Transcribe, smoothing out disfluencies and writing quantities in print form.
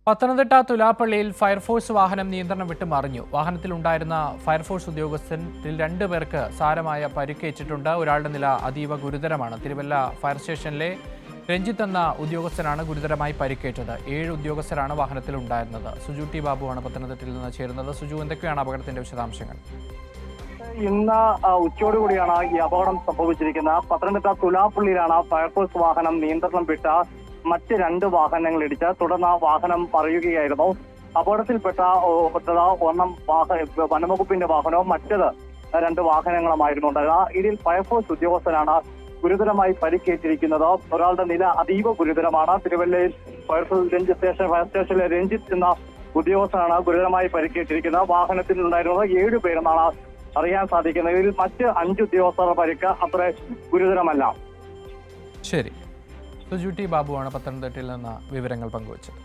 Pathanamthitta തുലാപ്പള്ളിയിൽ fire force വാഹനം നിയന്ത്രണം വിട്ട് മറിഞ്ഞു. വാഹനത്തിലുണ്ടായിരുന്ന ഫയർഫോഴ്സ് ഉദ്യോഗസ്ഥരിൽ 2 പേർക്ക് സാരമായ പരിക്കേറ്റിട്ടുണ്ട്. ഒരാളുടെ നില അതീവ ഗുരുതരമാണ്. തിരുവല്ല ഫയർ സ്റ്റേഷനിലെ രഞ്ജിത്ത് എന്ന ഉദ്യോഗസ്ഥനാണ് ഗുരുതരമായി പരിക്കേറ്റത്. 7 ഉദ്യോഗസ്ഥരാണ് വാഹനത്തിലുണ്ടായിരുന്നത്. സുജു ടി ബാബുവാണ് പത്തനംതിട്ടയിൽ നിന്ന് ചേരുന്നത്. സുജു, എന്തൊക്കെയാണ് അപകടത്തിന്റെ വിശദാംശങ്ങൾ? ഇന്ന് ഉച്ചയോടുകൂടിയാണ് ഈ അപകടം സംഭവിച്ചിരിക്കുന്നത്. പത്തനംതിട്ട തുലാപ്പള്ളിയിലാണ് ഫയർഫോഴ്സ് വാഹനം നിയന്ത്രണം വിട്ട മറ്റ് 2 വാഹനങ്ങൾ ഇടിച്ച് തുടർന്ന് വാഹനം മറിയുകയായിരുന്നു. അപകടത്തിൽപ്പെട്ട ഒരെണ്ണം വനംവകുപ്പിന്റെ വാഹനവും മറ്റത് 2 വാഹനങ്ങളുമായിരുന്നു ഉണ്ടായിരുന്നത്. ഇതിൽ ഫയർഫോഴ്സ് ഉദ്യോഗസ്ഥനാണ് ഗുരുതരമായി പരിക്കേറ്റിരിക്കുന്നത്. ഒരാളുടെ നില അതീവ ഗുരുതരമാണ്. തിരുവല്ലയിൽ ഫയർ സ്റ്റേഷനിലെ രഞ്ജിത്ത് എന്ന ഉദ്യോഗസ്ഥനാണ് ഗുരുതരമായി പരിക്കേറ്റിരിക്കുന്നത്. വാഹനത്തിൽ ഉണ്ടായിരുന്നത് 7 പേരെന്നാണ് അറിയാൻ സാധിക്കുന്നത്. ഇതിൽ മറ്റ് 5 ഉദ്യോഗസ്ഥരുടെ പരിക്ക് അത്ര ഗുരുതരമല്ല. ശരി, സുജു ടി ബാബുവാണ് പത്തനംതിട്ടയിൽ നിന്ന് വിവരങ്ങൾ പങ്കുവച്ചത്.